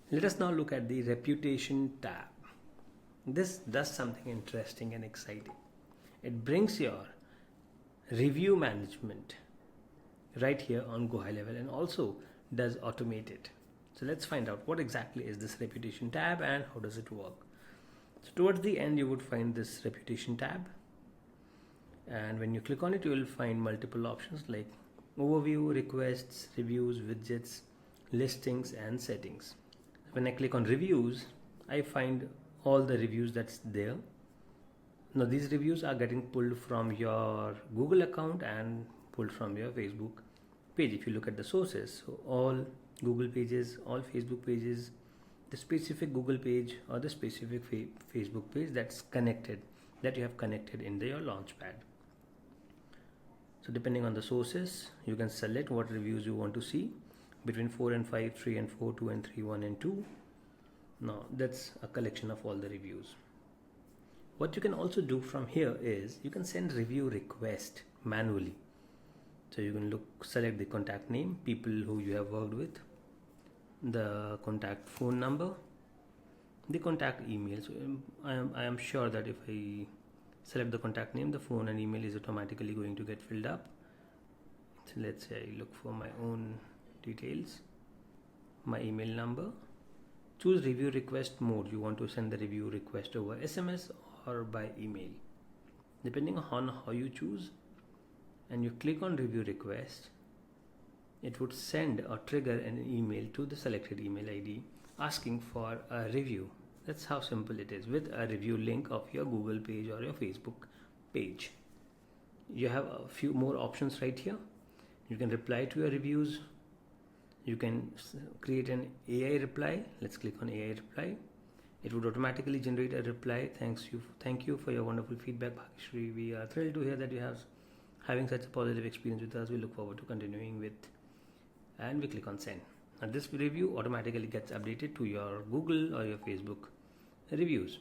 Let us now look at the reputation tab. This does something interesting and exciting. It brings your review management right here on GoHighLevel and also does automate it. So let's find out what exactly is this reputation tab and how does it work. So towards the end you would find this reputation tab, and when you click on it you will find multiple options like overview, requests, reviews, widgets, listings and settings. When I click on reviews, I find all the reviews that's there. Now these reviews are getting pulled from your Google account and pulled from your Facebook page. If you look at the sources, so all Google pages, all Facebook pages, the specific Google page or the specific Facebook page that's connected, that you have connected in your launchpad. So depending on the sources, you can select what reviews you want to see between 4 and 5, 3 and 4, 2 and 3, 1 and 2. Now that's a collection of all the reviews. What you can also do from here is you can send review request manually. So you can select the contact name, people who you have worked with, the contact phone number, the contact email. So I am sure that if I select the contact name, the phone and email is automatically going to get filled up. So let's say I look for my own details, my email number. Choose review request mode. You want to send the review request over SMS or by email, depending on how you choose. And you click on review request, it would send or trigger an email to the selected email ID asking for a review. That's how simple it is, with a review link of your Google page or your Facebook page. You have a few more options right here. You can reply to your reviews. You can create an AI reply. Let's click on AI reply. It would automatically generate a reply. Thank you for your wonderful feedback, Bhagishri. We are thrilled to hear that you have having such a positive experience with us. We look forward to continuing with, and we click on send. Now this review automatically gets updated to your Google or your Facebook reviews,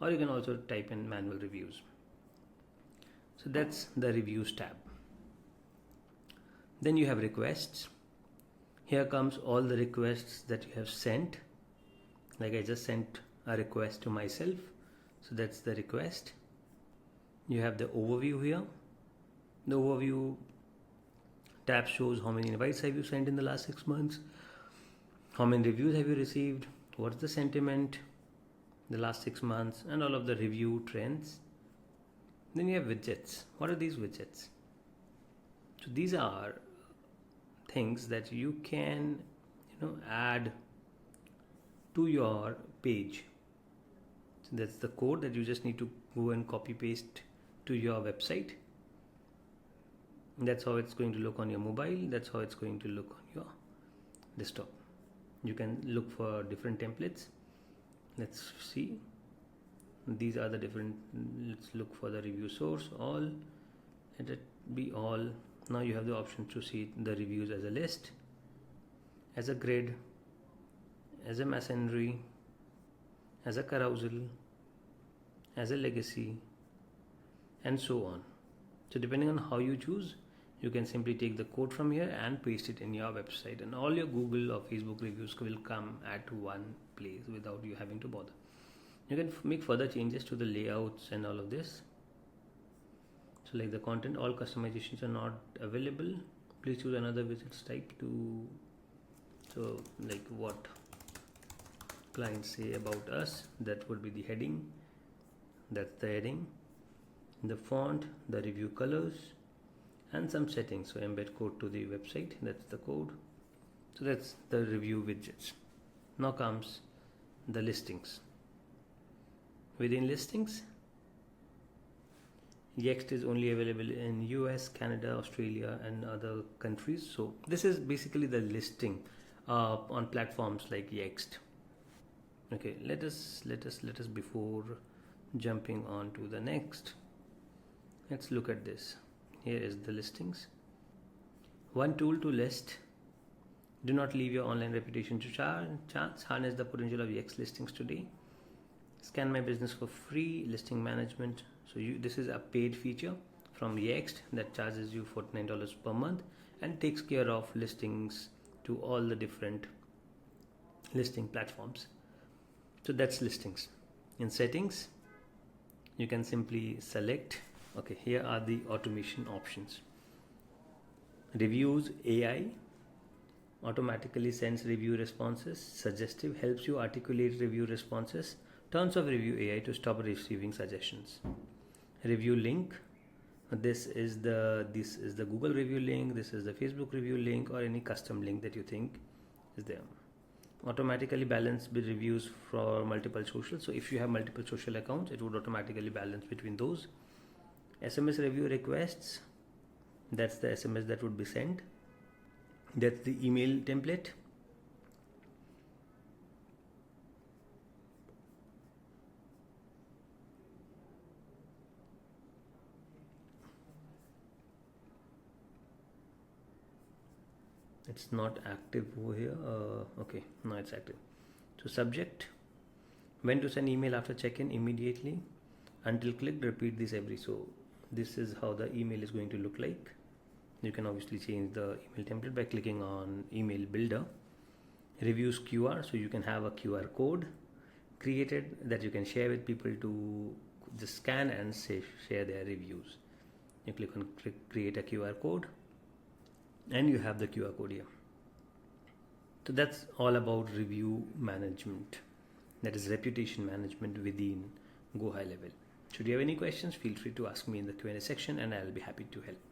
or you can also type in manual reviews. So that's the reviews tab. Then you have requests. Here comes all the requests that you have sent. Like I just sent a request to myself, so that's the request. You have the overview here. The overview tab shows how many invites have you sent in the last 6 months, how many reviews have you received, what's the sentiment the last 6 months, and all of the review trends. Then you have widgets. What are these widgets? So these are things that you can add to your page. So that's the code that you just need to go and copy paste to your website. That's how it's going to look on your mobile. That's how it's going to look on your desktop. You can look for different templates. Let's see. These are the different. Let's look for the review source. All. Let it be all. Now you have the option to see the reviews as a list, as a grid, as a masonry, as a carousel, as a legacy, and so on. So depending on how you choose, you can simply take the code from here and paste it in your website, and all your Google or Facebook reviews will come at one place without you having to bother. You can make further changes to the layouts and all of this. So like the content, all customizations are not available. Please choose another widgets type to, so like what clients say about us, that would be the heading. That's the heading. The font, the review colors, and some settings. So embed code to the website, that's the code. So that's the review widgets. Now comes the listings. Within listings, Yext is only available in US, Canada, Australia and other countries. So this is basically the listing on platforms like Yext. Okay, let us before jumping on to the next, let's look at this. Here is the listings. One tool to list. Do not leave your online reputation to chance. Harness the potential of Yext listings today. Scan my business for free listing management. So this is a paid feature from Yext that charges you $49 per month and takes care of listings to all the different listing platforms. So that's listings. In settings, you can simply select, okay, here are the automation options. Reviews AI automatically sends review responses. Suggestive helps you articulate review responses. Turns off review AI to stop receiving suggestions. Review link, this is the Google review link, this is the Facebook review link, or any custom link that you think is there. Automatically balance with reviews for multiple social. So if you have multiple social accounts, it would automatically balance between those. SMS review requests, that's the SMS that would be sent. That's the email template. It's not active over here. Okay, now it's active. So subject, when to send email after check-in, immediately, until clicked, repeat this every. So this is how the email is going to look like. You can obviously change the email template by clicking on email builder. Reviews QR, so you can have a QR code created that you can share with people to just scan and share their reviews. You click on create a QR code and you have the QR code here. So that's all about review management, that is reputation management within GoHighLevel. Should you have any questions, feel free to ask me in the Q&A section and I'll be happy to help.